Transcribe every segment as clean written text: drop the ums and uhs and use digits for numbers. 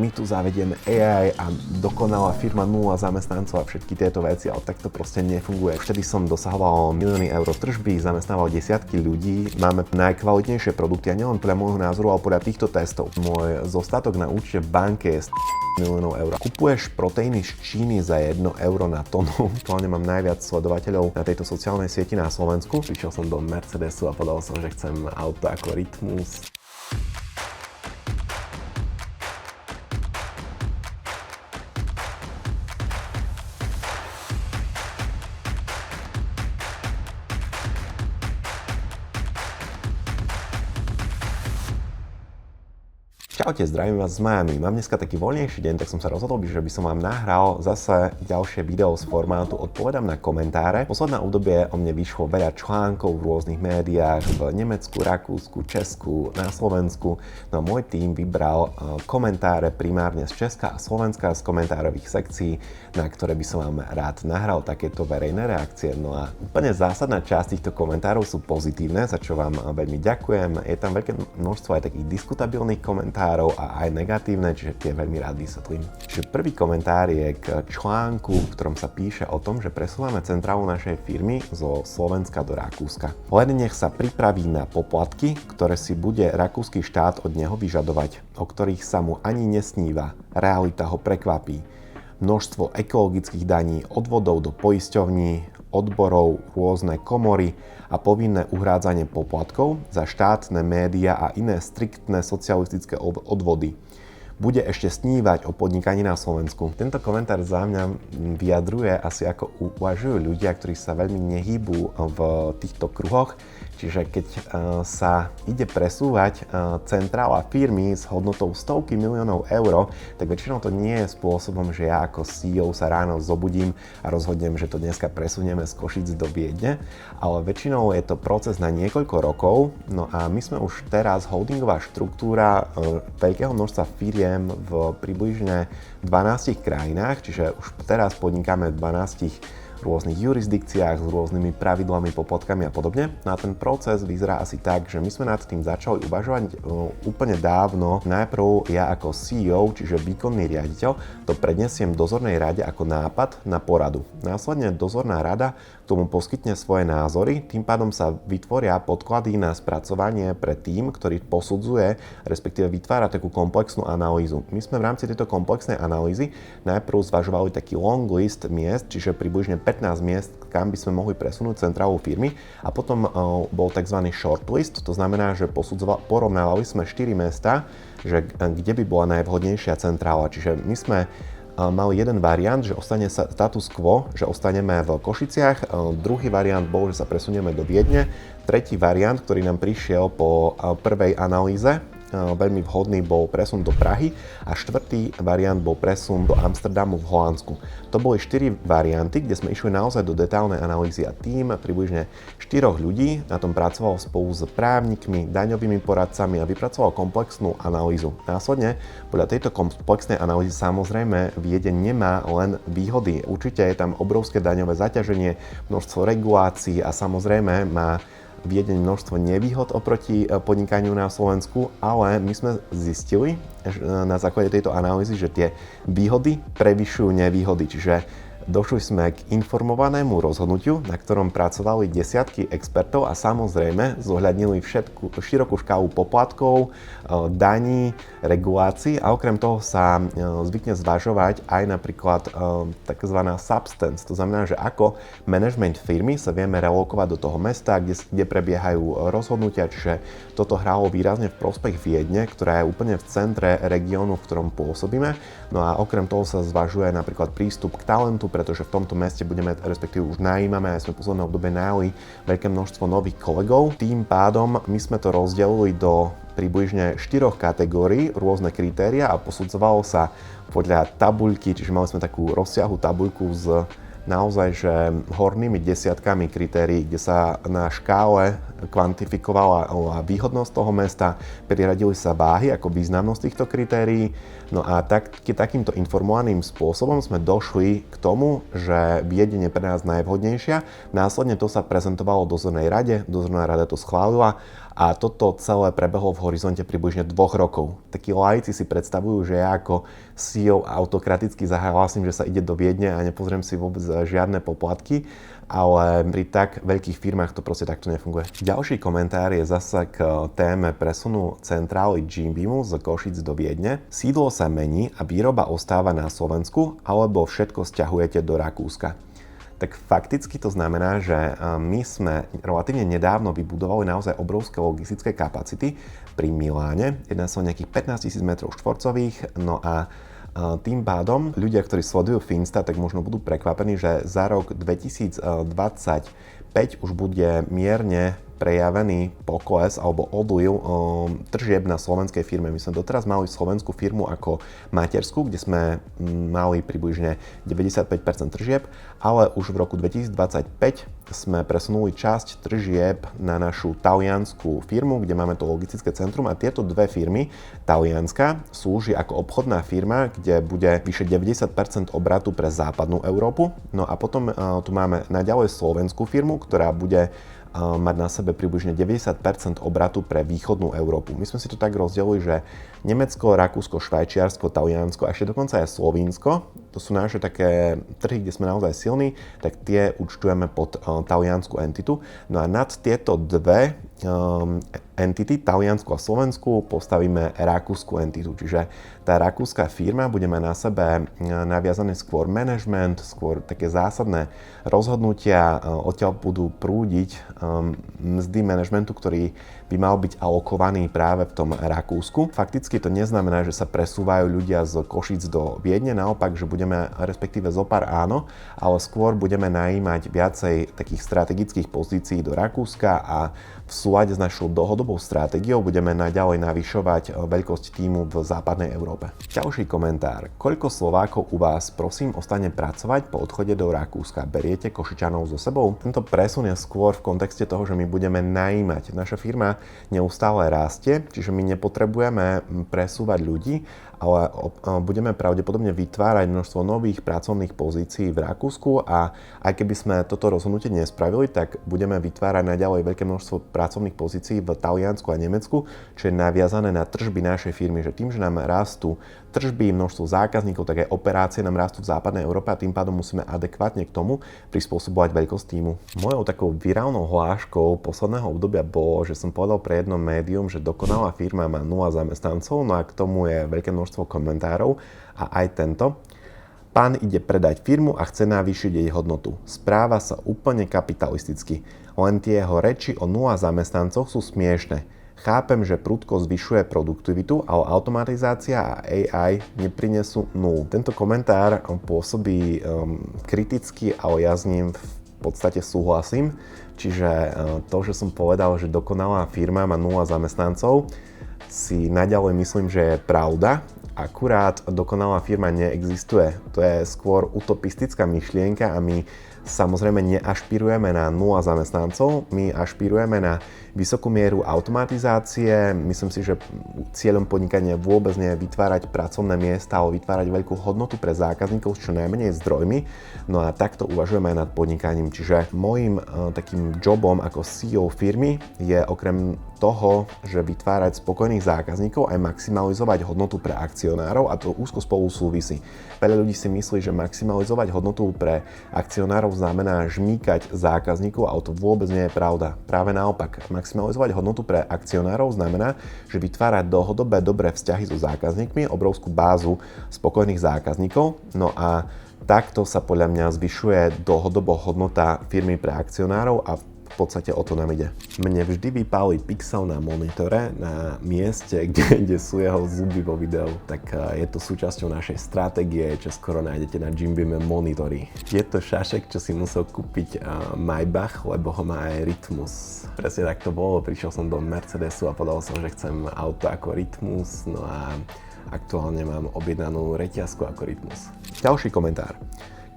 my tu zavedieme AI a dokonalá firma 0 zamestnancov a všetky tieto veci, ale tak to proste nefunguje. Vtedy som dosahoval milióny eur tržby, zamestnával desiatky ľudí, máme najkvalitnejšie produkty a nielen podľa môjho názoru, ale podľa týchto testov. Môj zostatok na účte v banke je miliónov eur. Kupuješ proteíny z Číny za 1 euro na tonu. Aktuálne mám najviac sledovateľov na tejto sociálnej sieti na Slovensku. Prišiel som do Mercedesu a povedal som, že chcem auto ako Rytmus. Čaute, zdravím vás z Miami. Mám dneska taký voľnejší deň, tak som sa rozhodol, že by som vám nahral zase ďalšie video z formátu Odpovedám na komentáre. Posledné obdobie o mne vyšlo veľa článkov v rôznych médiách v Nemecku, Rakúsku, Česku, na Slovensku. No a môj tím vybral komentáre primárne z Česka a Slovenska z komentárových sekcií, na ktoré by som vám rád nahral takéto verejné reakcie. No a úplne zásadná časť týchto komentárov sú pozitívne, za čo vám veľmi ďakujem. Je tam veľké množstvo aj takých diskutabilných komentárov a aj negatívne, čiže tie veľmi rád vysvetlím. Čiže prvý komentár je k článku, v ktorom sa píše o tom, že presúvame centrálu našej firmy zo Slovenska do Rakúska. Len nech sa pripraví na poplatky, ktoré si bude rakúsky štát od neho vyžadovať, o ktorých sa mu ani nesníva. Realita ho prekvapí. Množstvo ekologických daní, odvodov do poisťovní, odborov, rôzne komory a povinné uhrádzanie poplatkov za štátne médiá a iné striktné socialistické odvody. Bude ešte snívať o podnikaní na Slovensku. Tento komentár za mňa vyjadruje asi ako uvažujú ľudia, ktorí sa veľmi nehýbu v týchto kruhoch. Čiže keď sa ide presúvať centrála firmy s hodnotou stovky miliónov eur, tak väčšinou to nie je spôsobom, že ja ako CEO sa ráno zobudím a rozhodnem, že to dneska presunieme z Košíc do Viedne, ale väčšinou je to proces na niekoľko rokov. No a my sme už teraz holdingová štruktúra veľkého množstva firiem v približne 12 krajinách, čiže už teraz podnikáme v 12 rôznych jurisdikciách s rôznymi pravidlami, poplatkami a podobne. No a ten proces vyzerá asi tak, že my sme nad tým začali uvažovať úplne dávno. Najprv ja ako CEO, čiže výkonný riaditeľ, to prednesiem dozornej rade ako nápad na poradu. Následne dozorná rada k tomu poskytne svoje názory, tým pádom sa vytvoria podklady na spracovanie pre tým, ktorý posudzuje, respektíve vytvára takú komplexnú analýzu. My sme v rámci tejto komplexnej analýzy najprv zvažovali taký long list miest, čiže približne 15 miest, kam by sme mohli presunúť centrálu firmy, a potom bol tzv. Shortlist, to znamená, že porovnávali sme 4 mesta, že kde by bola najvhodnejšia centrála. Čiže my sme mali jeden variant, že ostane status quo, že ostaneme v Košiciach, druhý variant bol, že sa presunieme do Viedne, tretí variant, ktorý nám prišiel po prvej analýze, veľmi vhodný, bol presun do Prahy a štvrtý variant bol presun do Amsterdamu v Holandsku. To boli 4 varianty, kde sme išli naozaj do detailnej analýzy a tým približne 4 ľudí na tom pracoval spolu s právnikmi, daňovými poradcami a vypracoval komplexnú analýzu. Následne, podľa tejto komplexnej analýzy samozrejme Viedeň nemá len výhody. Určite je tam obrovské daňové zaťaženie, množstvo regulácií a samozrejme má Viedeň množstvo nevýhod oproti podnikaniu na Slovensku, ale my sme zistili na základe tejto analýzy, že tie výhody prevyšujú nevýhody, čiže došli sme k informovanému rozhodnutiu, na ktorom pracovali desiatky expertov a samozrejme zohľadnili širokú škálu poplatkov, daní, regulácií a okrem toho sa zvykne zvažovať aj napríklad tzv. Substance. To znamená, že ako management firmy sa vieme relokovať do toho mesta, kde prebiehajú rozhodnutia, čiže toto hralo výrazne v prospech Viedne, ktorá je úplne v centre regiónu, v ktorom pôsobíme. No a okrem toho sa zvažuje napríklad prístup k talentu, pretože v tomto meste budeme, respektíve už najímame, aj sme v poslednom období najali veľké množstvo nových kolegov. Tým pádom my sme to rozdelili do približne 4 kategórií, rôzne kritéria a posudzovalo sa podľa tabuľky, čiže mali sme takú rozsiahlu tabuľku s naozaj že hornými desiatkami kritérií, kde sa na škále kvantifikovala výhodnosť toho mesta, priradili sa váhy ako významnosť týchto kritérií. No a takýmto informovaným spôsobom sme došli k tomu, že Viedeň je pre nás najvhodnejšia. Následne to sa prezentovalo dozornej rade, dozorná rada to schválila a toto celé prebehlo v horizonte približne 2 rokov. Takí laici si predstavujú, že ja ako CEO autokraticky zahlásim, že sa ide do Viedne a nepozriem si vôbec žiadne poplatky, ale pri tak veľkých firmách to proste takto nefunguje. Ďalší komentár je zase k téme presunu centrály Jim Beamu z Košíc do Viedne. Sídlo sa mení a výroba ostáva na Slovensku, alebo všetko sťahujete do Rakúska. Tak fakticky to znamená, že my sme relatívne nedávno vybudovali naozaj obrovské logistické kapacity pri Miláne. Jedná sa o nejakých 15 000 m2, no a tým pádom ľudia, ktorí sledujú Finsta, tak možno budú prekvapení, že za rok 2025 už bude mierne prejavený pokles alebo odliv tržieb na slovenskej firme. My sme doteraz mali slovenskú firmu ako materskú, kde sme mali približne 95% tržieb, ale už v roku 2025 sme presunuli časť tržieb na našu taliansku firmu, kde máme to logistické centrum, a tieto dve firmy, talianska, slúži ako obchodná firma, kde bude vyše 90% obratu pre západnú Európu. No a potom tu máme naďalej slovenskú firmu, ktorá bude mať na sebe približne 90% obratu pre východnú Európu. My sme si to tak rozdelili, že Nemecko, Rakúsko, Švajčiarsko, Taliansko a ešte dokonca aj Slovinsko, to sú naše také trhy, kde sme naozaj silní, tak tie účtujeme pod taliansku entitu. No a nad tieto dve entity, Taliansku a Slovensku, postavíme rakúsku entitu. Čiže tá rakúska firma bude mať na sebe naviazaný skôr management, skôr také zásadné rozhodnutia, odtiaľ budú prúdiť mzdy managementu, ktorý by mal byť alokovaný práve v tom Rakúsku. Fakticky to neznamená, že sa presúvajú ľudia z Košíc do Viedne, naopak, že budeme, respektíve zopár áno, ale skôr budeme najímať viacej takých strategických pozícií do Rakúska a v súlade s našou dlhodobou stratégiou budeme naďalej navyšovať veľkosť tímu v západnej Európe. Ďalší komentár. Koľko Slovákov u vás, prosím, ostane pracovať po odchode do Rakúska? Beriete Košičanov so sebou? Tento presun je skôr v kontexte toho, že my budeme najímať. Naša firma neustále rastie, čiže my nepotrebujeme presúvať ľudí, ale budeme pravdepodobne vytvárať množstvo nových pracovných pozícií v Rakúsku, a aj keby sme toto rozhodnutie nespravili, tak budeme vytvárať naďalej veľké množstvo pracovných pozícií v Taliansku a Nemecku, čo je naviazané na tržby našej firmy, že tým, že nám rastú tržby, množstvo zákazníkov, tak aj operácie nám rastú v západnej Európe a tým pádom musíme adekvátne k tomu prispôsobovať veľkosť tímu. Mojou takou virálnou hláškou posledného obdobia bolo, že som povedal pre jedno médium, že dokonalá firma má 0 zamestnancov, no a k tomu je veľké množstvo komentárov a aj tento. Pán ide predať firmu a chce navýšiť jej hodnotu. Správa sa úplne kapitalisticky. Len tie jeho reči o 0 zamestnancoch sú smiešne. Chápem, že prudko zvyšuje produktivitu, ale automatizácia a AI neprinesú nul. Tento komentár pôsobí kriticky, ale ja s ním v podstate súhlasím. Čiže to, že som povedal, že dokonalá firma má 0 zamestnancov, si naďalej myslím, že je pravda. Akurát dokonalá firma neexistuje. To je skôr utopistická myšlienka a my samozrejme neašpirujeme na 0 zamestnancov, my ašpirujeme na vysokú mieru automatizácie. Myslím si, že cieľom podnikania vôbec nie je vytvárať pracovné miesta, ale vytvárať veľkú hodnotu pre zákazníkov s čo najmenej zdrojmi. No a takto uvažujeme aj nad podnikaním. Čiže môjim takým jobom ako CEO firmy je okrem toho, že vytvárať spokojných zákazníkov, aj maximalizovať hodnotu pre akcionárov, a to úzko spolu súvisí. Veľa ľudí si myslí, že maximalizovať hodnotu pre akcionárov znamená žmýkať zákazníkov, ale to vôbec nie je pravda. Práve naopak, maximalizovať hodnotu pre akcionárov znamená, že vytvárať dlhodobé dobré vzťahy so zákazníkmi, obrovskú bázu spokojných zákazníkov. No a takto sa podľa mňa zvyšuje dlhodobo hodnota firmy pre akcionárov a v podstate o to nám ide. Mne vždy vypáli pixel na monitore na mieste, kde sú jeho zuby vo videu. Tak je to súčasťou našej stratégie, čo skoro nájdete na Jimbeame monitory. Je to šašek, čo si musel kúpiť Maybach, lebo ho má aj Rytmus. Presne tak to bolo, prišiel som do Mercedesu a povedal som, že chcem auto ako Rytmus, no a aktuálne mám objednanú reťazku ako Rytmus. Ďalší komentár.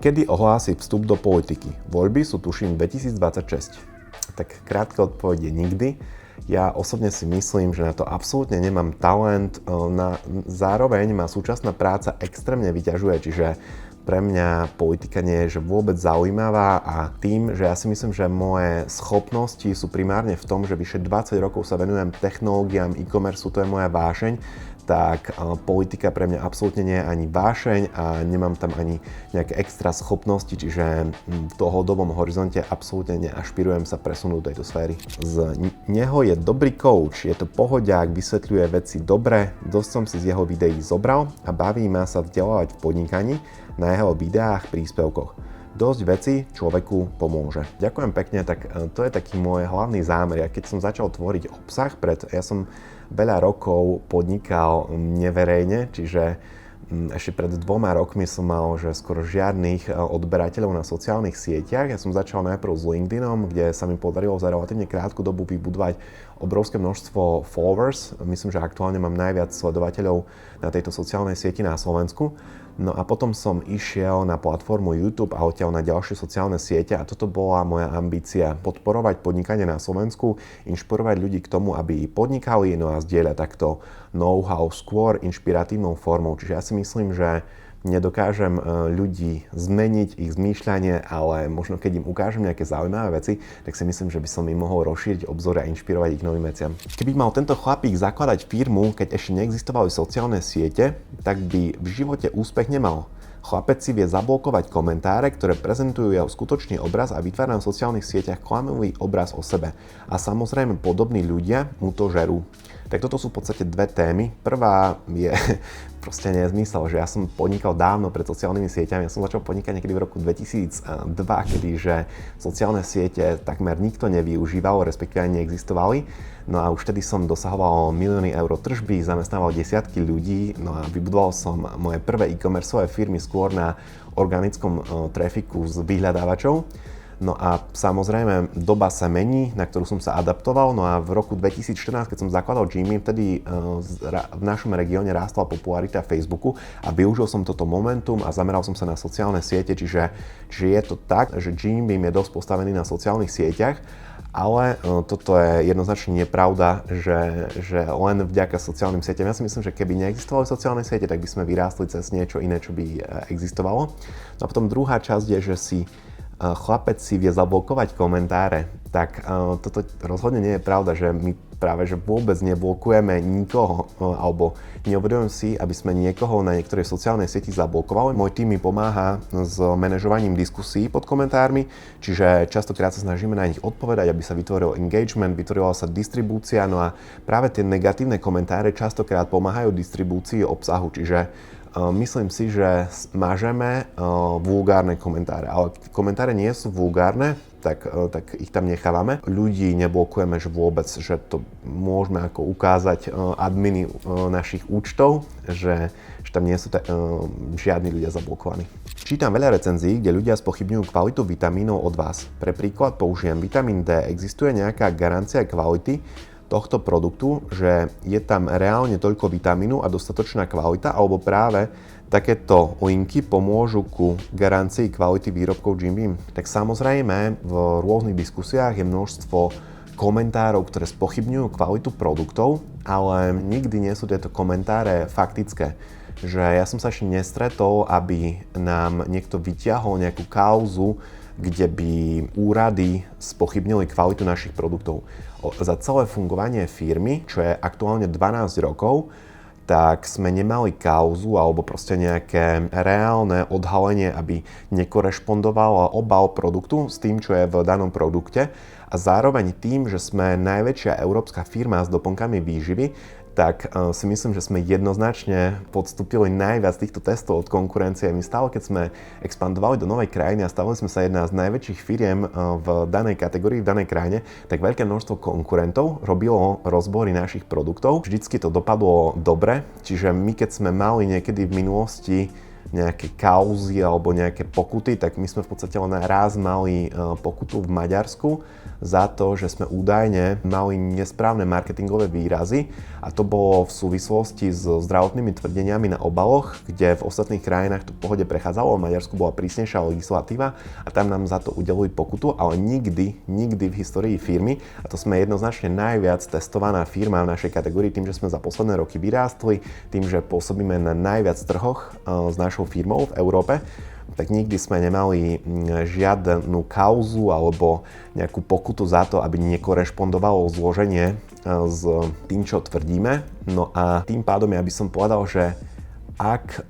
Kedy ohlási vstup do politiky? Voľby sú tuším 2026. Tak krátka odpoveď je nikdy. Ja osobne si myslím, že na to absolútne nemám talent, zároveň ma súčasná práca extrémne vyťažuje, čiže pre mňa politika nie je že vôbec zaujímavá a tým, že ja si myslím, že moje schopnosti sú primárne v tom, že vyše 20 rokov sa venujem technológiám, e-commerce, to je moja vášeň, tak politika pre mňa absolútne nie je ani vášeň a nemám tam ani nejaké extra schopnosti, čiže v dlhodobom horizonte absolútne neašpirujem sa presunúť do tejto sféry. Z neho je dobrý coach, je to pohodiak, vysvetľuje veci dobre, dosť som si z jeho videí zobral a baví ma sa vzdelávať v podnikaní na jeho videách, príspevkoch. Dosť veci človeku pomôže. Ďakujem pekne, tak to je taký môj hlavný zámer. Ja keď som začal tvoriť obsah, ja som veľa rokov podnikal neverejne, čiže ešte pred 2 rokmi som mal že skoro žiadnych odberateľov na sociálnych sieťach. Ja som začal najprv s LinkedInom, kde sa mi podarilo za relatívne krátku dobu vybudovať obrovské množstvo followers. Myslím, že aktuálne mám najviac sledovateľov na tejto sociálnej sieti na Slovensku. No a potom som išiel na platformu YouTube a odtiaľ na ďalšie sociálne siete a toto bola moja ambícia. Podporovať podnikanie na Slovensku, inšpirovať ľudí k tomu, aby podnikali, no a zdieľať takto know-how skôr inšpiratívnou formou. Čiže ja si myslím, že nedokážem ľudí zmeniť ich zmýšľanie, ale možno keď im ukážem nejaké zaujímavé veci, tak si myslím, že by som im mohol rozšíriť obzory a inšpirovať ich novým veciam. Keby mal tento chlapík zakladať firmu, keď ešte neexistovali sociálne siete, tak by v živote úspech nemal. Chlapec si vie zablokovať komentáre, ktoré prezentujú jeho skutočný obraz a vytvára na sociálnych sieťach klamavý obraz o sebe. A samozrejme podobní ľudia mu to žerú. Tak toto sú v podstate dve témy. Prvá je proste nezmysel, že ja som podnikal dávno pred sociálnymi sieťami. Ja som začal podnikať niekedy v roku 2002, kedy že sociálne siete takmer nikto nevyužíval, respektíve ani neexistovali. No a už vtedy som dosahoval milióny eur tržby, zamestnával desiatky ľudí, no a vybudoval som moje prvé e-commerceové firmy skôr na organickom trafiku z vyhľadávačov. No a samozrejme doba sa mení, na ktorú som sa adaptoval, no a v roku 2014, keď som zakladal Jimmy, vtedy v našom regióne rástla popularita Facebooku a využil som toto momentum a zameral som sa na sociálne siete, čiže je to tak, že Jimmy je dosť postavený na sociálnych sieťach, ale toto je jednoznačne nepravda, že len vďaka sociálnym sieťam. Ja si myslím, že keby neexistovali sociálne siete, tak by sme vyrástli cez niečo iné, čo by existovalo. No a potom druhá časť je, že chlapec si vie zablokovať komentáre, tak toto rozhodne nie je pravda, že my práve že vôbec neblokujeme nikoho, alebo neuvedomujem si, aby sme niekoho na niektorej sociálnej sieti zablokovali. Môj tým mi pomáha s manažovaním diskusí pod komentármi, čiže častokrát sa snažíme na nich odpovedať, aby sa vytvoril engagement, vytvorila sa distribúcia, no a práve tie negatívne komentáre častokrát pomáhajú distribúcii obsahu, čiže myslím si, že mažeme vulgárne komentáre, ale komentáre nie sú vulgárne, tak ich tam nechávame. Ľudí neblokujeme že vôbec, že to môžeme ako ukázať adminy našich účtov, že tam nie sú žiadni ľudia zablokovaní. Čítam veľa recenzií, kde ľudia spochybňujú kvalitu vitamínov od vás. Pre príklad použijem vitamín D. Existuje nejaká garancia kvality tohto produktu, že je tam reálne toľko vitamínu a dostatočná kvalita, alebo práve takéto linky pomôžu ku garancii kvality výrobkov Jim Beam? Tak samozrejme v rôznych diskusiách je množstvo komentárov, ktoré spochybňujú kvalitu produktov, ale nikdy nie sú tieto komentáre faktické. Že ja som sa ešte nestretol, aby nám niekto vyťahol nejakú kauzu, kde by úrady spochybnili kvalitu našich produktov. Za celé fungovanie firmy, čo je aktuálne 12 rokov, tak sme nemali kauzu alebo proste nejaké reálne odhalenie, aby nekorešpondoval obal produktu s tým, čo je v danom produkte. A zároveň tým, že sme najväčšia európska firma s doplnkami výživy, tak si myslím, že sme jednoznačne podstúpili najviac týchto testov od konkurencie. My stále, keď sme expandovali do novej krajiny a stali sme sa jedna z najväčších firiem v danej kategórii, v danej krajine, tak veľké množstvo konkurentov robilo rozbory našich produktov. Vždycky to dopadlo dobre, čiže my keď sme mali niekedy v minulosti nejaké kauzy alebo nejaké pokuty, tak my sme v podstate len raz mali pokutu v Maďarsku za to, že sme údajne mali nesprávne marketingové výrazy a to bolo v súvislosti s zdravotnými tvrdeniami na obaloch, kde v ostatných krajinách to v pohode prechádzalo, v Maďarsku bola prísnejšia legislatíva a tam nám za to udelili pokutu, ale nikdy v histórii firmy, a to sme jednoznačne najviac testovaná firma v našej kategórii tým, že sme za posledné roky vyrástli, tým, že pôsobíme na najviac trhoch s našou firmou v Európe, tak nikdy sme nemali žiadnu kauzu alebo nejakú pokutu za to, aby nekorešpondovalo zloženie s tým, čo tvrdíme. No a tým pádom ja by som povedal, že ak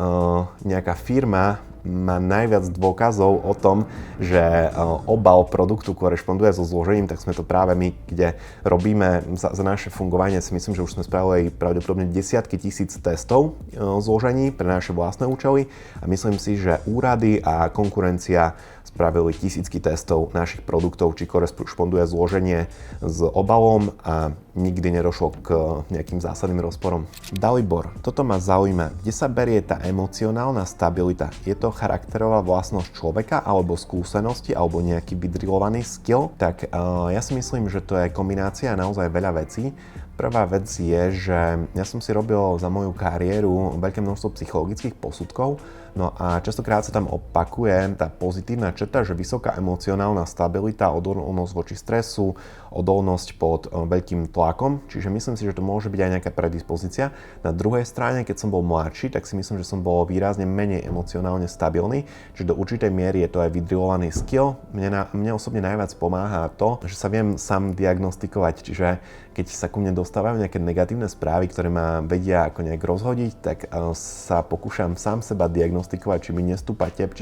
nejaká firma má najviac dôkazov o tom, že obal produktu korešponduje so zložením, tak sme to práve my, kde robíme za naše fungovanie, si myslím, že už sme spravili pravdepodobne desiatky tisíc testov zložení pre naše vlastné účely a myslím si, že úrady a konkurencia spravili tisícky testov našich produktov, či korešponduje zloženie s obalom a nikdy nedošlo k nejakým zásadným rozporom. Dalibor, toto ma zaujíma. Kde sa berie tá emocionálna stabilita? Je to charakterová vlastnosť človeka, alebo skúsenosti, alebo nejaký vydrilovaný skill? Tak ja si myslím, že to je kombinácia naozaj veľa vecí. Prvá vec je, že ja som si robil za moju kariéru veľké množstvo psychologických posudkov, no a častokrát sa tam opakuje tá pozitívna črta, že vysoká emocionálna stabilita, odolnosť voči stresu, odolnosť pod veľkým tlakom, čiže myslím si, že to môže byť aj nejaká predispozícia. Na druhej strane, keď som bol mladší, tak si myslím, že som bol výrazne menej emocionálne stabilný, čiže do určitej miery je to aj vydrilovaný skill. Mne osobne najviac pomáha to, že sa viem sám diagnostikovať, čiže keď sa ku mne dostávajú nejaké negatívne správy, ktoré ma vedia ako nejak rozhodiť, tak sa pokúšam sám seba diagnostikovať, či mi nestúpa tep,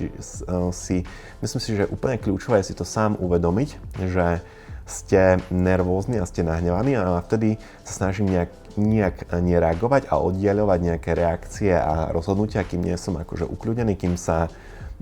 myslím si, že úplne kľúčové je si to sám uvedomiť, že ste nervózni a ste nahnevaní a vtedy sa snažím nejak nereagovať a oddiaľovať nejaké reakcie a rozhodnutia, kým nie som akože ukľudený, kým sa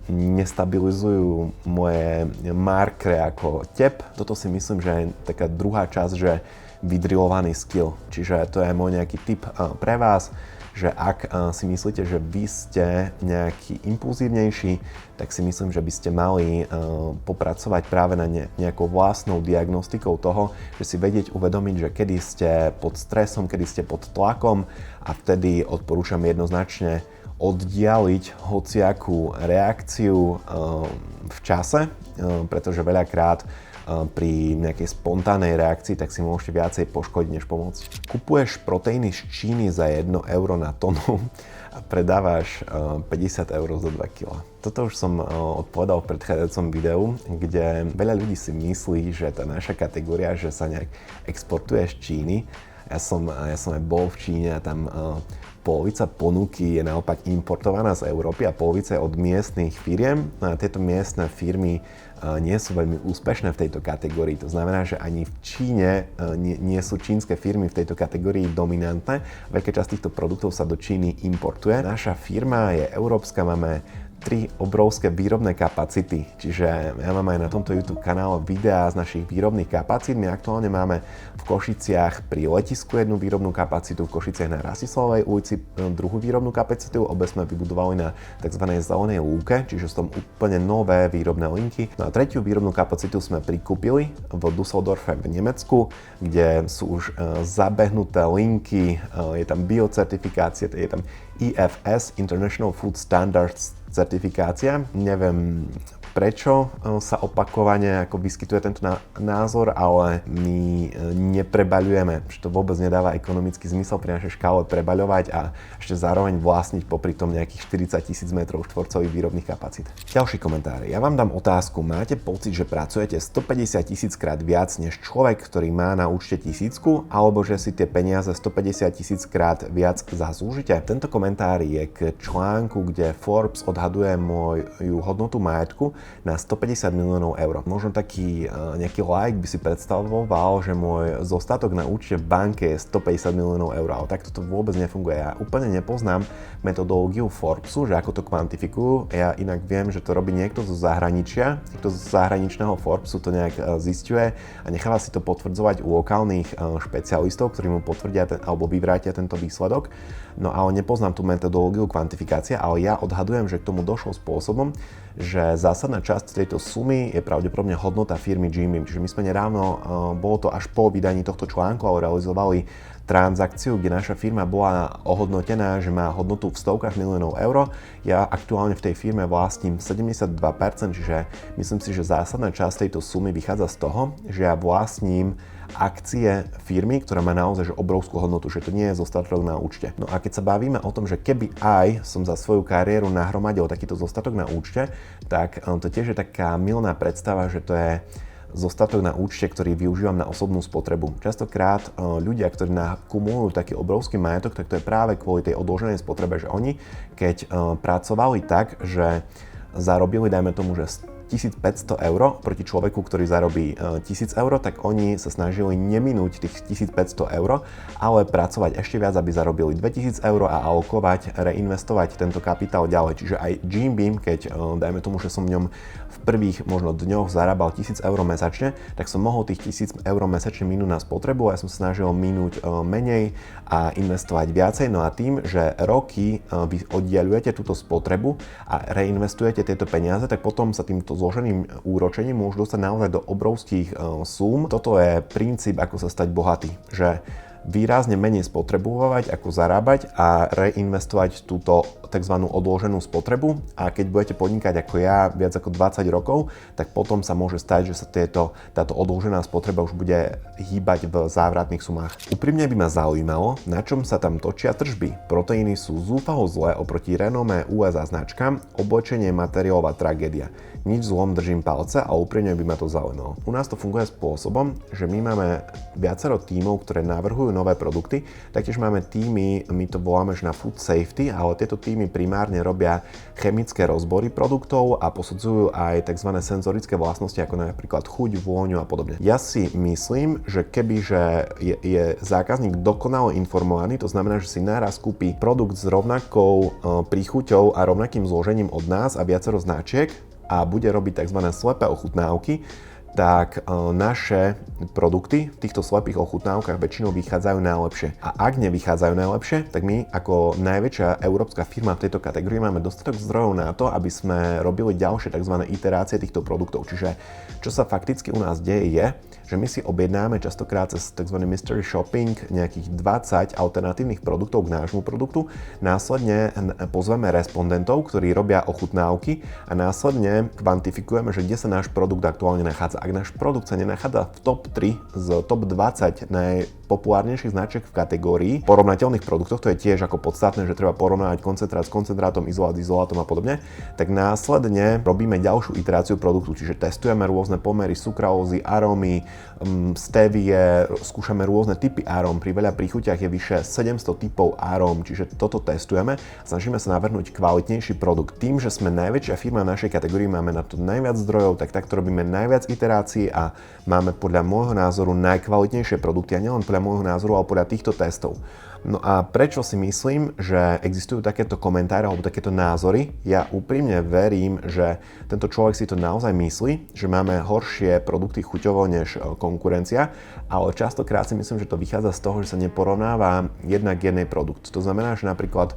nestabilizujú moje markere ako tep. Toto si myslím, že je taká druhá časť, že vydrilovaný skill. Čiže to je môj nejaký tip pre vás, že ak si myslíte, že vy ste nejaký impulzívnejší, tak si myslím, že by ste mali popracovať práve na nejakou vlastnou diagnostikou toho, že si vedieť uvedomiť, že kedy ste pod stresom, kedy ste pod tlakom a vtedy odporúčam jednoznačne oddialiť hociakú reakciu v čase, pretože veľakrát pri nejakej spontánnej reakcii, tak si môžete viacej poškodiť, než pomôcť. Kupuješ proteíny z Číny za 1 euro na tonu a predávaš 50 eur za 2 kg. Toto už som odpovedal v predchádzajúcom videu, kde veľa ľudí si myslí, že tá naša kategória, že sa nejak exportuje z Číny. Ja som aj bol v Číne a tam polovica ponuky je naopak importovaná z Európy a polovica je od miestnych firiem. A tieto miestne firmy nie sú veľmi úspešné v tejto kategórii. To znamená, že ani v Číne nie sú čínske firmy v tejto kategórii dominantné. Veľká časť týchto produktov sa do Číny importuje. Naša firma je európska, máme 3 obrovské výrobné kapacity. Čiže ja mám aj na tomto YouTube kanále videá z našich výrobných kapacít. My aktuálne máme v Košiciach pri letisku jednu výrobnú kapacitu, v Košiciach na Rastislavovej ulici druhú výrobnú kapacitu. Obe sme vybudovali na tzv. Zelenej lúke, čiže sú tam úplne nové výrobné linky. No a tretiu výrobnú kapacitu sme prikúpili v Düsseldorfe v Nemecku, kde sú už zabehnuté linky, je tam biocertifikácia, je tam IFS, International Food Standards certifikácia. Neviem prečo sa opakovane ako vyskytuje tento názor, ale my neprebaľujeme, že to vôbec nedáva ekonomický zmysel pri našej škále prebaľovať a ešte zároveň vlastniť popri tom nejakých 40 000 m2 výrobných kapacít. Ďalší komentár. Ja vám dám otázku. Máte pocit, že pracujete 150 000 krát viac než človek, ktorý má na účte 1000, alebo že si tie peniaze 150 000 krát viac zaslúžite? Tento komentár je k článku, kde Forbes odhaduje moju hodnotu majetku na 150 miliónov eur. Možno taký nejaký like by si predstavoval, že môj zostatok na účte v banke je 150 miliónov eur, ale takto to vôbec nefunguje. Ja úplne nepoznám metodológiu Forbesu, že ako to kvantifikujú. Ja inak viem, že to robí niekto zo zahraničia, niekto z zahraničného Forbesu to nejak zisťuje a necháva si to potvrdzovať u lokálnych špecialistov, ktorí mu potvrdia alebo vyvrátia tento výsledok. No ale nepoznám tú metodológiu kvantifikácie, ale ja odhadujem, že k tomu došlo spôsobom, že zásadná časť tejto sumy je pravdepodobne hodnota firmy Jim Beam. Čiže my sme nedávno, bolo to až po vydaní tohto článku, ale realizovali transakciu, kde naša firma bola ohodnotená, že má hodnotu v stovkách miliónov eur. Ja aktuálne v tej firme vlastním 72%, čiže myslím si, že zásadná časť tejto sumy vychádza z toho, že ja vlastním akcie firmy, ktorá má naozaj obrovskú hodnotu, že to nie je zostatok na účte. No a keď sa bavíme o tom, že keby aj som za svoju kariéru nahromadil takýto zostatok na účte, tak to tiež je taká milná predstava, že to je zostatok na účte, ktorý využívam na osobnú spotrebu. Častokrát ľudia, ktorí nakumulujú taký obrovský majetok, tak to je práve kvôli tej odloženej spotrebe, že oni, keď pracovali tak, že zarobili, dajme tomu, že 1500 eur proti človeku, ktorý zarobí 1000 eur, tak oni sa snažili neminúť tých 1500 eur, ale pracovať ešte viac, aby zarobili 2000 eur a alokovať, reinvestovať tento kapitál ďalej. Čiže aj Jim Beam, keď dajme tomu, že som v ňom v prvých možno dňoch zarábal 1000 eur mesačne, tak som mohol tých 1000 eur mesačne minúť na spotrebu a ja som sa snažil minúť menej a investovať viacej. No a tým, že roky vy oddiaľujete túto spotrebu a reinvestujete tieto peniaze, tak potom sa týmto zloženým úročením môžu dostať naozaj do obrovských súm. Toto je princíp, ako sa stať bohatý, že výrazne menej spotrebovať, ako zarábať a reinvestovať túto tzv. Odloženú spotrebu a keď budete podnikať ako ja viac ako 20 rokov, tak potom sa môže stať, že sa táto odložená spotreba už bude hýbať v závratných sumách. Úprimne by ma zaujímalo, na čom sa tam točia tržby. Proteíny sú zúfalo zlé oproti renomé USA značkám, oblečenie je materiálová tragédia. Nič zlom, držím palce a úprimne by ma to zaujímalo. U nás to funguje spôsobom, že my máme viacero tímov, ktoré navrhujú nové produkty, taktiež máme tímy, my to voláme že na food safety, ale tieto tímy primárne robia chemické rozbory produktov a posudzujú aj tzv. Senzorické vlastnosti, ako napríklad chuť, vôňu a podobne. Ja si myslím, že kebyže je zákazník dokonale informovaný, to znamená, že si naraz kúpi produkt s rovnakou príchuťou a rovnakým zložením od nás a viacero značiek, a bude robiť tzv. Slepé ochutnávky, tak naše produkty v týchto slepých ochutnávkach väčšinou vychádzajú najlepšie. A ak nevychádzajú najlepšie, tak my ako najväčšia európska firma v tejto kategórii máme dostatok zdrojov na to, aby sme robili ďalšie tzv. Iterácie týchto produktov. Čiže čo sa fakticky u nás deje je, že my si objednáme častokrát cez tzv. Mystery shopping nejakých 20 alternatívnych produktov k nášmu produktu. Následne pozveme respondentov, ktorí robia ochutnávky a následne kvantifikujeme, že kde sa náš produkt aktuálne nachádza. Ak náš produkt sa nenachádza v top 3 z top 20 najpopulárnejších značiek v kategórii porovnateľných produktov, to je tiež ako podstatné, že treba porovnávať koncentrát s koncentrátom, izolát s izolátom a podobne, tak následne robíme ďalšiu iteráciu produktu, čiže testujeme rôzne pomery sukralózy, arómy, stevie, skúšame rôzne typy aróm, pri veľa príchuťach je vyše 700 typov aróm, čiže toto testujeme, snažíme sa navrhnúť kvalitnejší produkt. Tým, že sme najväčšia firma v našej kategórii, máme na to najviac zdrojov, tak takto robíme najviac iterácií a máme podľa môjho názoru najkvalitnejšie produkty a nielen podľa môjho názoru, ale podľa týchto testov. No a prečo si myslím, že existujú takéto komentáre alebo takéto názory? Ja úprimne verím, že tento človek si to naozaj myslí, že máme horšie produkty chuťovo než konkurencia, ale častokrát si myslím, že to vychádza z toho, že sa neporovnáva jednak jednej produkt. To znamená, že napríklad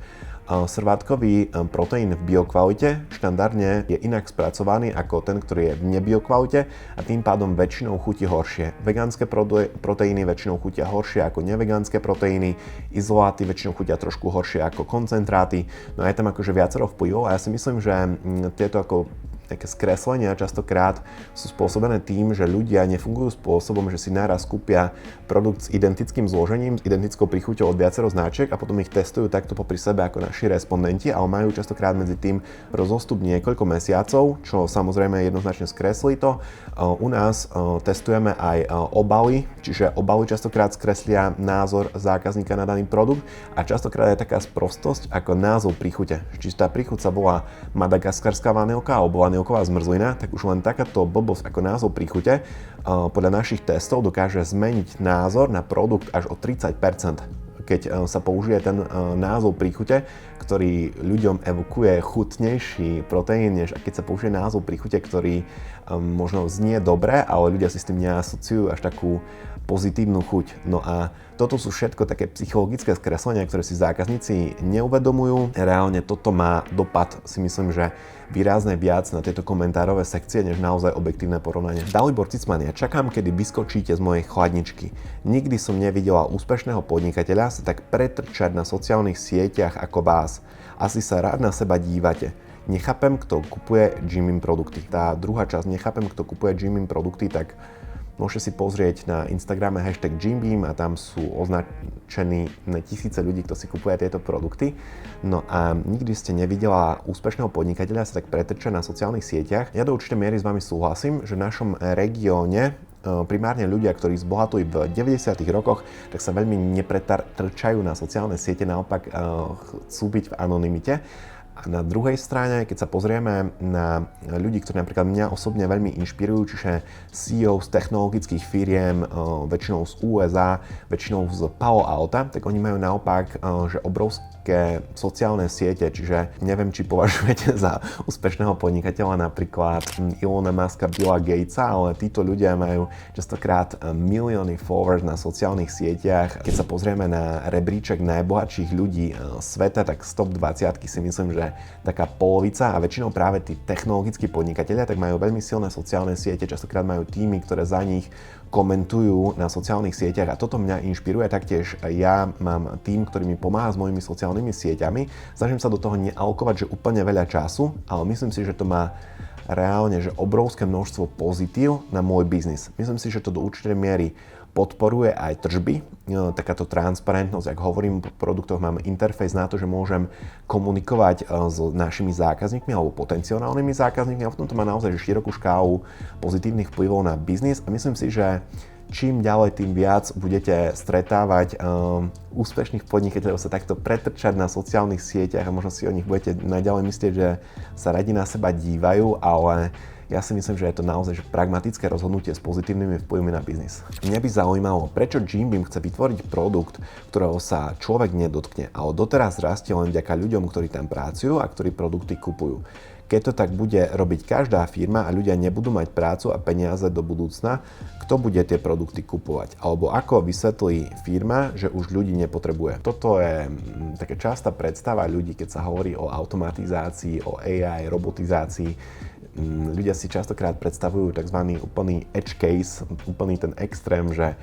srvátkový proteín v biokvalite štandardne je inak spracovaný ako ten, ktorý je v nebiokvalite a tým pádom väčšinou chutí horšie. Vegánske proteíny väčšinou chutia horšie ako nevegánske proteíny, izoláty väčšinou chutia trošku horšie ako koncentráty. No a je tam akože viacero vplyvov a ja si myslím, že tieto ako také skreslenia častokrát sú spôsobené tým, že ľudia nefungujú spôsobom, že si naraz kúpia produkt s identickým zložením, s identickou príchuťou od viacero značiek a potom ich testujú takto popri sebe ako na naši respondenti, ale majú častokrát medzi tým rozostup niekoľko mesiacov, čo samozrejme jednoznačne skreslí to. U nás testujeme aj obaly, čiže obaly častokrát skreslia názor zákazníka na daný produkt a častokrát je taká sprostosť ako názov príchute. Čiže tá príchuť sa volá madagaskarská vanilka alebo vanilková zmrzlina, tak už len takáto blbosť ako názov príchute podľa našich testov dokáže zmeniť názor na produkt až o 30%. Keď sa použije ten názov príchute, ktorý ľuďom evokuje chutnejší proteín, než keď sa použije názov príchute, ktorý možno znie dobre, ale ľudia si s tým neasociujú až takú pozitívnu chuť. No a toto sú všetko také psychologické skreslenia, ktoré si zákazníci neuvedomujú. Reálne toto má dopad, si myslím, že výrazne viac na tieto komentárové sekcie, než naozaj objektívne porovnanie. Dalibor Cicman, ja čakám, kedy vyskočíte z mojej chladničky. Nikdy som nevidela úspešného podnikateľa sa tak pretrčať na sociálnych sieťach ako vás. Asi sa rád na seba dívate. Nechápem, kto kupuje Jimmym produkty. Tá druhá časť, nechápem, kto kupuje Jimmym produkty, tak môžete si pozrieť na Instagrame hashtag Jimbeam a tam sú označení tisíce ľudí, kto si kupuje tieto produkty. No a nikdy ste nevidela úspešného podnikateľa sa tak pretrčať na sociálnych sieťach. Ja do určitej miery s vami súhlasím, že v našom regióne primárne ľudia, ktorí zbohatli v 90. rokoch, tak sa veľmi nepretrčajú na sociálne siete, naopak chcú byť v anonymite. A na druhej strane, keď sa pozrieme na ľudí, ktorí napríklad mňa osobne veľmi inšpirujú, čiže CEO z technologických firiem, väčšinou z USA, väčšinou z Palo Alta, tak oni majú naopak, že obrovské sociálne siete, čiže neviem, či považujete za úspešného podnikateľa napríklad Elona Muska, Billa Gatesa, ale títo ľudia majú častokrát milióny followers na sociálnych sieťach. Keď sa pozrieme na rebríček najbohatších ľudí sveta, tak z top 20 si myslím, že taká polovica a väčšinou práve tí technologickí podnikatelia tak majú veľmi silné sociálne siete, častokrát majú týmy, ktoré za nich komentujú na sociálnych sieťach a toto mňa inšpiruje. Taktiež ja mám tým, ktorý mi pomáha s mojimi sociálnymi sieťami. Snažím sa do toho nealokovať, že úplne veľa času, ale myslím si, že to má reálne že obrovské množstvo pozitív na môj biznis. Myslím si, že to do určitej miery podporuje aj tržby, takáto transparentnosť, ak hovorím o produktoch, mám interfejs na to, že môžem komunikovať s našimi zákazníkmi alebo potenciálnymi zákazníkmi a v tomto má naozaj širokú škálu pozitívnych vplyvov na biznis a myslím si, že čím ďalej, tým viac budete stretávať úspešných podnikateľov sa takto pretrčať na sociálnych sieťach a možno si o nich budete naďalej myslieť, že sa radi na seba dívajú, ale ja si myslím, že je to naozaj pragmatické rozhodnutie s pozitívnymi vplyvmi na biznis. Mňa by zaujímalo, prečo Jimbeam chce vytvoriť produkt, ktorého sa človek nedotkne, ale doteraz rastie len vďaka ľuďom, ktorí tam pracujú a ktorí produkty kupujú. Keď to tak bude robiť každá firma a ľudia nebudú mať prácu a peniaze do budúcna, kto bude tie produkty kupovať? Alebo ako vysvetlí firma, že už ľudí nepotrebuje? Toto je taká častá predstava ľudí, keď sa hovorí o automatizácii, o AI, robotizácii. Ľudia si častokrát predstavujú tzv. Úplný edge case, úplný ten extrém, že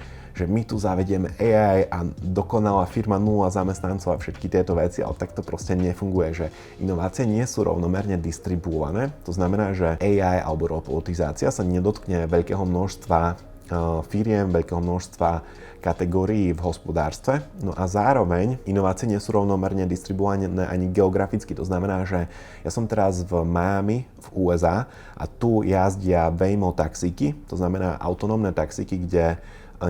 my tu zavedieme AI a dokonalá firma 0 zamestnancov a všetky tieto veci, ale tak to proste nefunguje, že inovácie nie sú rovnomerne distribuované. To znamená, že AI alebo robotizácia sa nedotkne veľkého množstva firiem, veľkého množstva kategórií v hospodárstve. No a zároveň inovácie nie sú rovnomerne distribuované ani geograficky. To znamená, že ja som teraz v Miami v USA a tu jazdia Waymo taxíky, to znamená autonómne taxíky, kde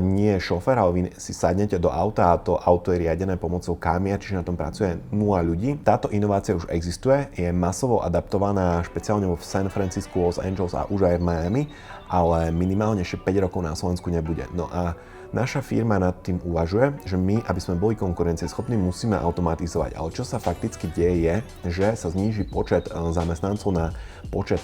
nie je šofér, ale vy si sadnete do auta a to auto je riadené pomocou kámia, čiže na tom pracuje 0 ľudí. Táto inovácia už existuje, je masovo adaptovaná špeciálne v San Francisku, Los Angeles a už aj v Miami, ale minimálne ešte 5 rokov na Slovensku nebude. No a naša firma nad tým uvažuje, že my, aby sme boli konkurencieschopní, musíme automatizovať. Ale čo sa fakticky deje je, že sa zníži počet zamestnancov na počet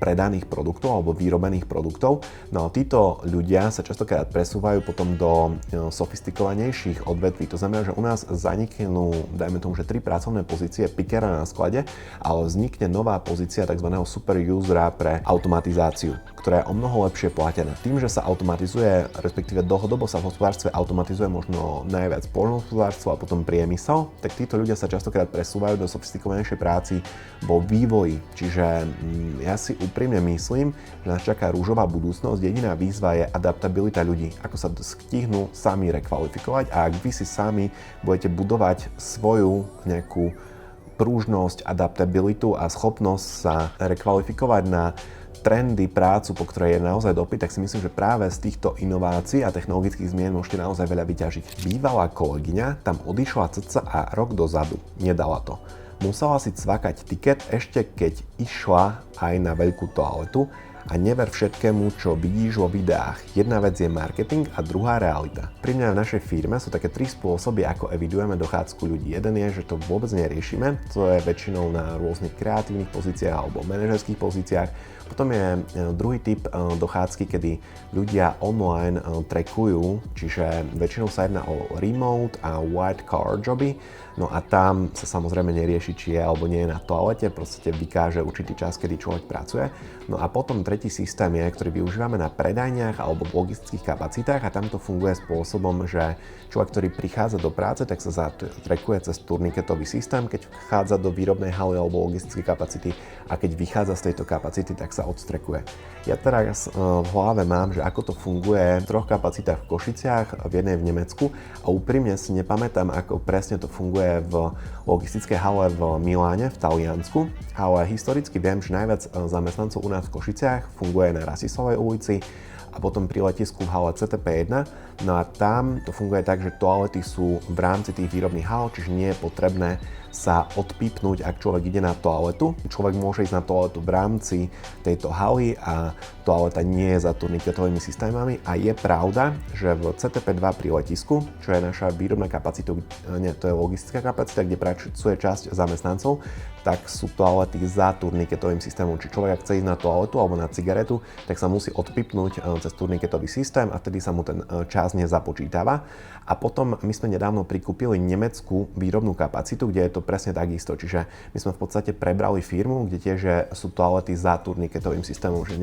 predaných produktov alebo vyrobených produktov. No a títo ľudia sa častokrát presúvajú potom do sofistikovanejších odvetví. To znamená, že u nás zaniknú, dajme tomu, že 3 pracovné pozície pickera na sklade, ale vznikne nová pozícia tzv. Super usera pre automatizáciu, ktorá je o mnoho lepšie platená. Tým, že sa automatizuje, respektíve dlhodobo sa v hospodárstve automatizuje možno najviac poľnohospodárstvo a potom priemysel, tak títo ľudia sa častokrát presúvajú do sofistikovanejšej práci vo vývoji. Čiže ja si úprimne myslím, že nás čaká rúžová budúcnosť. Jediná výzva je adaptabilita ľudí. Ako sa stihnú sami rekvalifikovať a ak vy si sami budete budovať svoju nejakú prúžnosť, adaptabilitu a schopnosť sa rekvalifikovať na trendy, prácu, po ktorej je naozaj dopyt, tak si myslím, že práve z týchto inovácií a technologických zmien môžete naozaj veľa vyťažiť. Bývalá kolegyňa tam odišla cca rok dozadu. Nedala to. Musela si cvakať tiket ešte keď išla aj na veľkú toaletu a never všetkému, čo vidíš vo videách. Jedna vec je marketing a druhá realita. Pri mňa v našej firme sú také 3 spôsoby, ako evidujeme dochádzku ľudí. Jeden je, že to vôbec neriešime, to je väčšinou na rôznych kreatívnych pozíciách alebo manažerských pozíciách. Potom je druhý typ dochádzky, kedy ľudia online trackujú, čiže väčšinou sa jedná o remote a white collar joby. No a tam sa samozrejme nerieši, či je alebo nie je na toalete, proste vykáže určitý čas, kedy človek pracuje. No a potom tretí systém je, ktorý využívame na predajniach alebo v logistických kapacitách a tam to funguje spôsobom, že človek, ktorý prichádza do práce, tak sa zatrackuje cez turniketový systém, keď vchádza do výrobnej haly alebo logistickej kapacity a keď vychádza z tejto kapacity, tak sa odstrekuje. Ja teraz v hlave mám, že ako to funguje v 3 kapacitách v Košiciach, v jednej v Nemecku a úprimne si nepamätám, ako presne to funguje v logistickej hale v Miláne, v Taliansku, ale historicky viem, že najviac zamestnancov u nás v Košiciach funguje na Rasisovej ulici a potom pri letisku v hale CTP1. No a tam to funguje tak, že toalety sú v rámci tých výrobných hal, čiže nie je potrebné sa odpípnúť, ak človek ide na toaletu. Človek môže ísť na toaletu v rámci tejto haly a toaleta nie je za turniketovými systémami. A je pravda, že v CTP2 pri letisku, čo je naša výrobná kapacita, nie, to je logistická kapacita, kde pracuje časť zamestnancov, tak sú toalety za turniketovým systémom. Či človek, ak chce ísť na toaletu alebo na cigaretu, tak sa musí odpipnúť cez turniketový systém a vtedy sa mu ten čas nezapočítava. A potom my sme nedávno prikúpili nemeckú výrobnú kapacitu, kde je to presne takisto. Čiže my sme v podstate prebrali firmu, kde tiež sú toalety za turniketovým systémom, že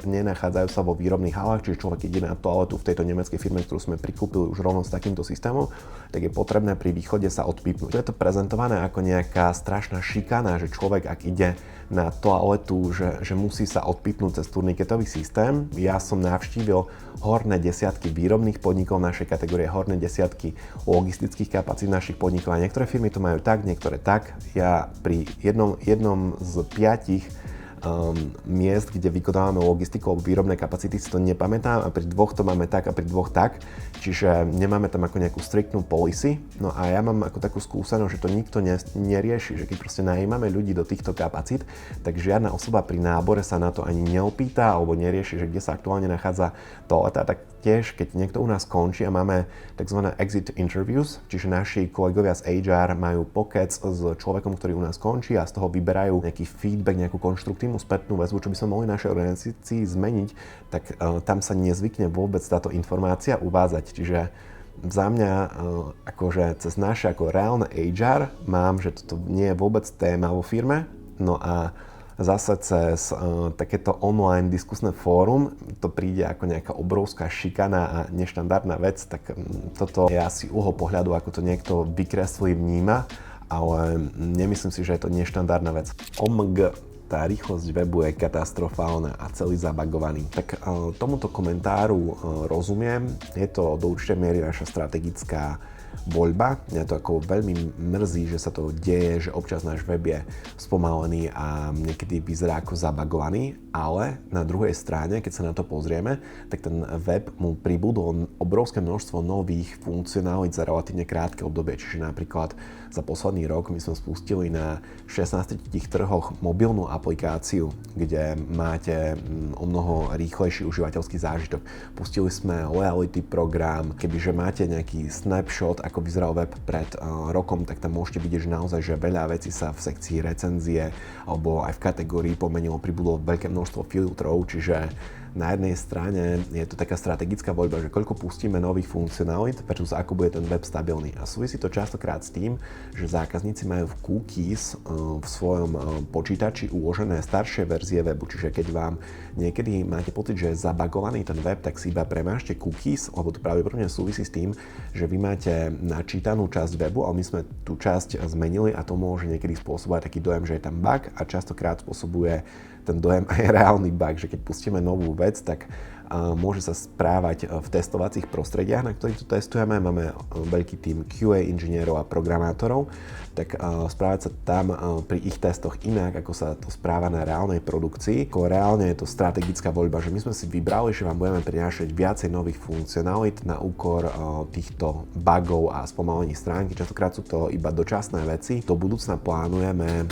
nenachádzajú sa vo výrobných halách, čiže človek ide na toaletu v tejto nemeckej firme, ktorú sme prikúpili už rovno s takýmto systémom, tak je potrebné pri východe sa odpipnúť. To je to prezentované ako nejaká strašná šikana, že človek, ak ide na toaletu, že musí sa odpipnúť cez turniketový systém. Ja som navštívil horné desiatky výrobných podnikov našej kategórie, horné desiatky logistických kapacít našich podnikov a niektoré firmy to majú tak, niektoré tak. Ja pri jednom z 5 miest, kde vykonávame logistiku alebo výrobné kapacity, si to nepamätám a pri 2 to máme tak a pri 2 tak, čiže nemáme tam ako nejakú striktnú policy. No a ja mám ako takú skúsenosť, že to nikto nerieši, že keď proste najímame ľudí do týchto kapacít, tak žiadna osoba pri nábore sa na to ani neopýta alebo nerieši, že kde sa aktuálne nachádza toaleta, tak tiež, keď niekto u nás končí a máme tzv. Exit interviews, čiže naši kolegovia z HR majú pokec s človekom, ktorý u nás končí a z toho vyberajú nejaký feedback, nejakú konštruktívnu spätnú väzbu, čo by sme mohli našej organizácii zmeniť, tak tam sa nezvykne vôbec táto informácia uvádzať. Čiže za mňa, akože cez naše ako reálne HR mám, že toto nie je vôbec téma vo firme, no a zase cez takéto online diskusné fórum to príde ako nejaká obrovská šikana a neštandardná vec, tak toto je asi uhol pohľadu, ako to niekto vykreslí, vníma, ale nemyslím si, že je to neštandardná vec. OMG, tá rýchlosť webu je katastrofálna a celý zabagovaný. Tak tomuto komentáru rozumiem, je to do určitej miery naša strategická voľba. Mňa to ako veľmi mrzí, že sa to deje, že občas náš web je spomalený a niekedy vyzerá ako zabagovaný, ale na druhej strane, keď sa na to pozrieme, tak ten web mu pribudlo obrovské množstvo nových funkcionálít za relatívne krátke obdobie. Čiže napríklad za posledný rok my sme spustili na 16 trhoch mobilnú aplikáciu, kde máte o mnoho rýchlejší užívateľský zážitok. Pustili sme loyalty program, kebyže máte nejaký snapshot, ako vyzeral web pred rokom, tak tam môžete vidieť, že naozaj že veľa vecí sa v sekcii recenzie alebo aj v kategórii pomenilo, pribudlo veľké množstvo filtrov, čiže na jednej strane je to taká strategická voľba, že koľko pustíme nových funkcionalít versus ako bude ten web stabilný. A súvisí to častokrát s tým, že zákazníci majú v cookies v svojom počítači uložené staršie verzie webu. Čiže keď vám niekedy máte pocit, že je zabagovaný ten web, tak si iba premážte cookies, lebo to pravdepodobne súvisí s tým, že vy máte načítanú časť webu, ale my sme tú časť zmenili a to môže niekedy spôsobovať taký dojem, že je tam bug a častokrát spôsobuje ten dojem aj reálny bug, že keď pustíme novú vec, tak môže sa správať v testovacích prostrediach, na ktorých to testujeme. Máme veľký tím QA inžinierov a programátorov, tak správať sa tam pri ich testoch inak, ako sa to správa na reálnej produkcii. Reálne je to strategická voľba, že my sme si vybrali, že vám budeme prinášať viacej nových funkcionalít na úkor týchto bugov a spomalení stránky. Častokrát sú to iba dočasné veci. Do budúcna plánujeme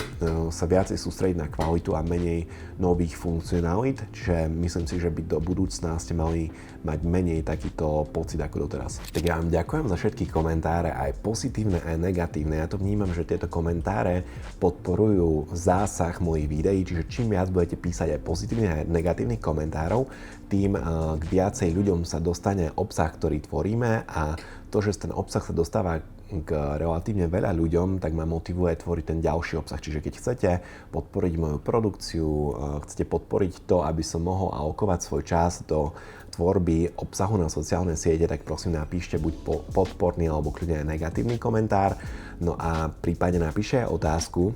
sa viacej sústrediť na kvalitu a menej nových funkcionalít, čiže myslím si, že by do budúcna ste mali mať menej takýto pocit ako doteraz. Tak ja vám ďakujem za všetky komentáre, aj pozitívne, aj negatívne. Ja to vnímam, že tieto komentáre podporujú zásah mojich videí, čiže čím viac budete písať aj pozitívnych, aj negatívnych komentárov, tým k viacej ľuďom sa dostane obsah, ktorý tvoríme, a to, že ten obsah sa dostáva k relatívne veľa ľuďom, tak ma motivuje tvoriť ten ďalší obsah. Čiže keď chcete podporiť moju produkciu, chcete podporiť to, aby som mohol alokovať svoj čas do tvorby obsahu na sociálne siete, tak prosím napíšte buď podporný alebo kľudne aj negatívny komentár. No a prípadne napíšte aj otázku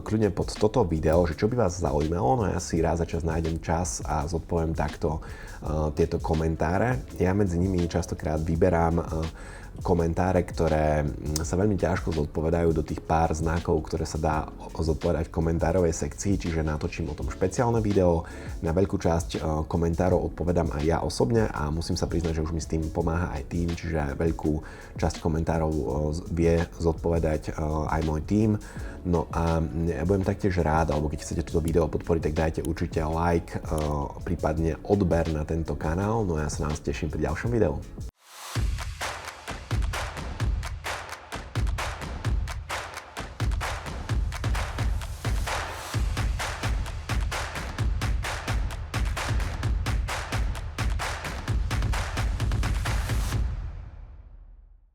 kľudne pod toto video, že čo by vás zaujímalo, no ja si raz za čas nájdem čas a zodpoviem takto tieto komentáre. Ja medzi nimi častokrát vyberám komentáre, ktoré sa veľmi ťažko zodpovedajú do tých pár znakov, ktoré sa dá zodpovedať v komentárovej sekcii, čiže natočím o tom špeciálne video. Na veľkú časť komentárov odpovedám aj ja osobne a musím sa priznať, že už mi s tým pomáha aj tým, čiže veľkú časť komentárov vie zodpovedať aj môj tím. No a ja budem taktiež rád, alebo keď chcete toto video podporiť, tak dajte určite like, prípadne odber na tento kanál. No ja sa na vás teším pri ďalšom videu.